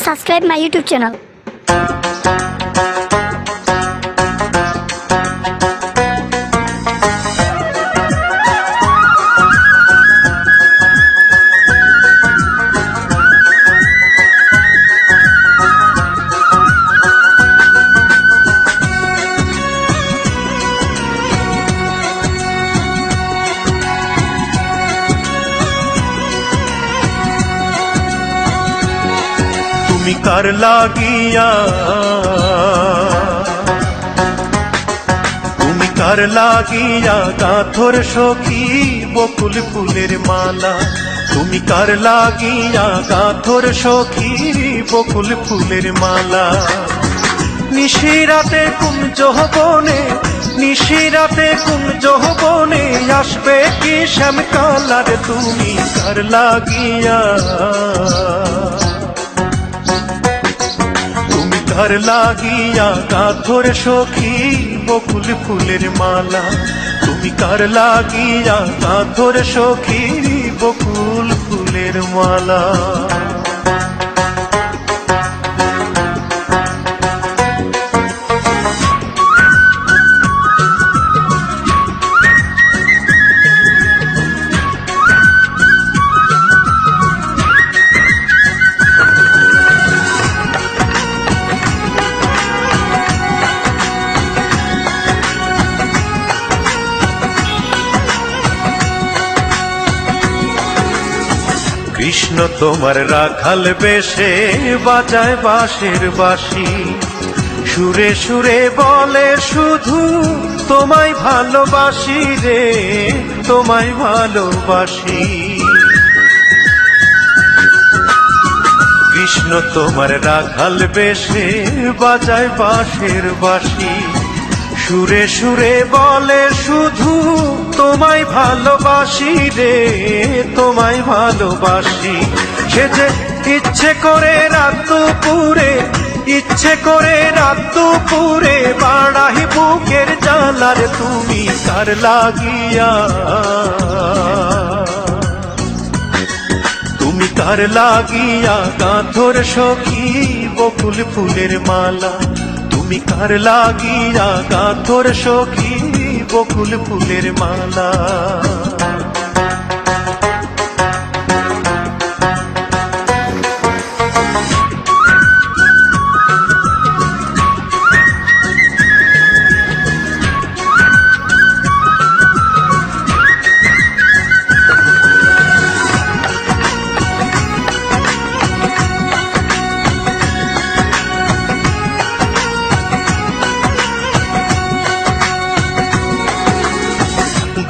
subscribe my YouTube channel. তুমি কার লাগিয়া গাথর সখী বকুল ফুলের মালা। তুমি কার লাগিয়া গাথর সখী বকুল ফুলের মালা। নিশিরাতে কুঞ্জ বনে আসবে কি শ্যাম কালার। তুমি কার লাগিয়া কার লাগিয়া গাথর সখী বকুল ফুলের মালা। তুমি কার লাগিয়া গাথর সখী বকুল ফুলের মালা। কৃষ্ণ তোমার রাখাল বেশে বাজায় বাঁশের বাঁশি। সুরে সুরে বলে শুধু তোমায় ভালোবাসি রে, তোমায় ভালোবাসি। কৃষ্ণ তোমার রাখাল বেশে বাজায় বাঁশের বাঁশি। সুরে সুরে বলে শুধু তোমায় ভালোবাসি রে, তোমায় ভালোবাসি। সে যে ইচ্ছে করে রাত দুপুরে বাড়াই বুকের জ্বালার। তুমি কার লাগিয়া তুমি কার লাগিয়া গাথর সখী বকুল ফুলের মালা। তুমি কার লাগিয়া গাথর সখী বকুল ফুলের মালা।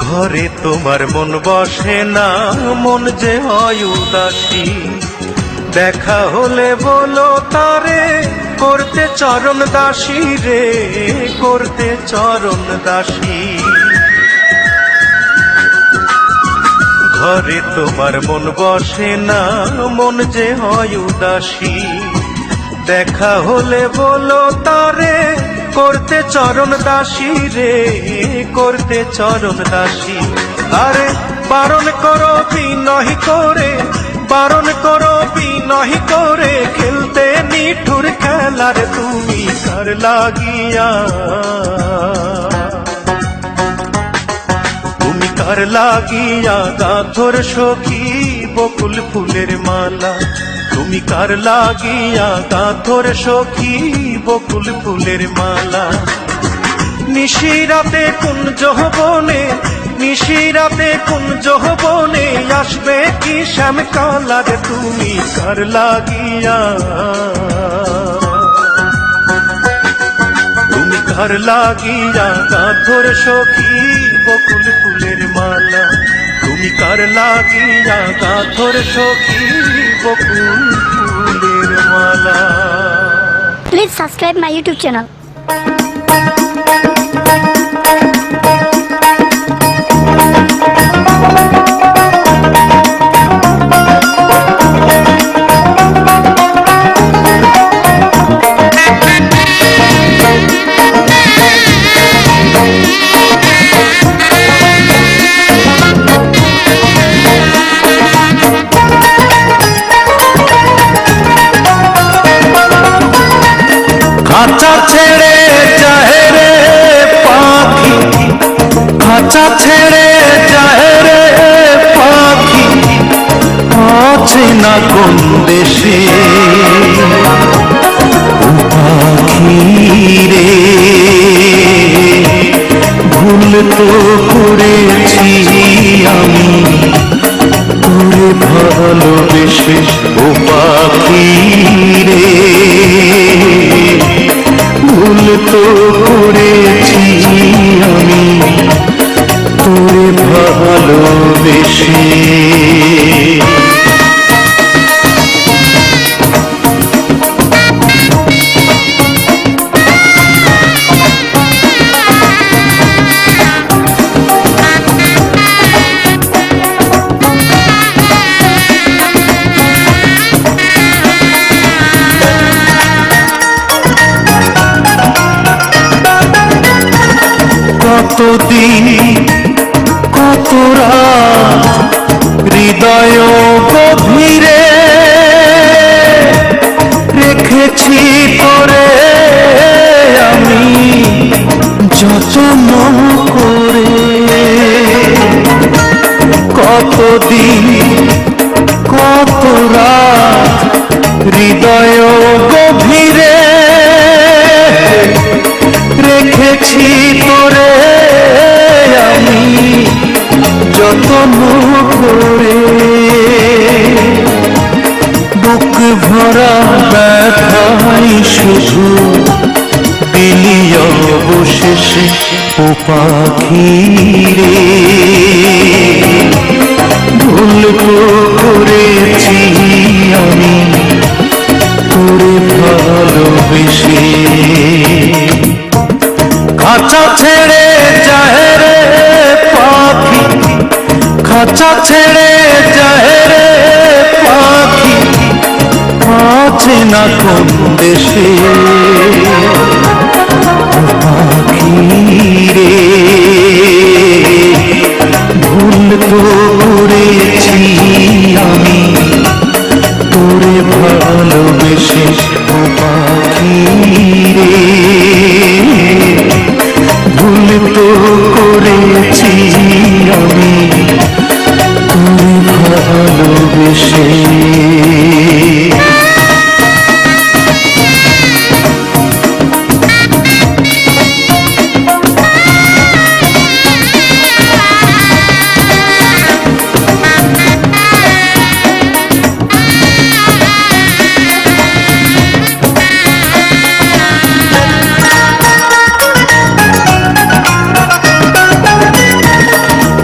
ঘরে তোমার মন বসে না, মন যে হয় উদাসী। দেখা হলে বলো তারে করতে চরণ দাসী রে, করতে চরণ দাসী। ঘরে তোমার মন বসে না, মন যে হয় উদাসী। দেখা হলে বলো তারে করতে চরণ দাসী রে, করতে চরণ দাসী। আরে বারণ করো বিনহি করে খেলতে নিঠুর খেলার। তুমি কার লাগিয়া তুমি কার লাগিয়া গাথর সখী বকুল ফুলের মালা। তুমি কার লাগিয়া গাথর সখী বকুল ফুলের মালা। নিশিরাতে কুঞ্জ বনে আসবে কি শ্যাম কালার। তুমি কার লাগিয়া তুমি কার লাগিয়া গাথর সখী বকুল ফুলের মালা। তুমি কার লাগিয়া গাথর সখী বকুল ফুলের মালা। Please subscribe my YouTube channel. খাঁচা ছেড়ে যায় রে পাখি, খাঁচা ছেড়ে যায় রে পাখি, আছে না কোন দেশে। ও পাখি রে ভুল তো করেছি আমি তোরে ভালোবেসে। ও পাখি রে ভুল তো করেছি আমি তোরে ভালোবেসে। কতদিন কত রাত হৃদয় গভীরে রেখেছি তোরে আমি যত্ন করে। কতদিন কত রাত হৃদয় গভীরে রেখেছি তোরে আমি যত্ন করে। বুক ভরা ব্যথাই শুধু দিলি অবশেষে। ও পাখি রে ভুল করেছি আমি তোরে ভালোবেসে। খাঁচা ছেড়ে যায় রে পাখি, খাঁচা ছেড়ে যায় রে পাখি, আছে না কোন দেশে। ও পাখি রে ভুল তো করেছি আমি তোরে ভালোবেসে। ও পাখি রে ভুল তো করেছি আমি তোরে ভালোবেসে।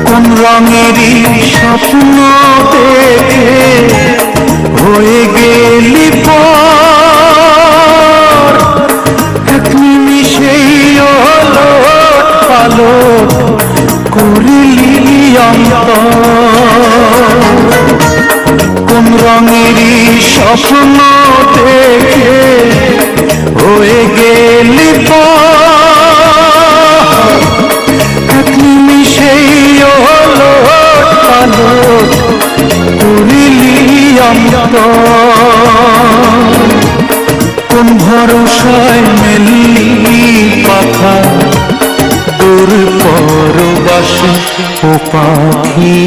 কোন রঙেরই স্বপ্ন দেখে হয়ে গেলি পর, এক নিমিষেই ওলট পালট করিলি অন্তর। কোন রঙেরই স্বপ্ন দেখে হয়ে গেলি পর, এক নিমিষেই ওলট পালট করিলি অন্তর। কোন ভরসায় মেললি পাখা তোর পরবাসে। ও পাখি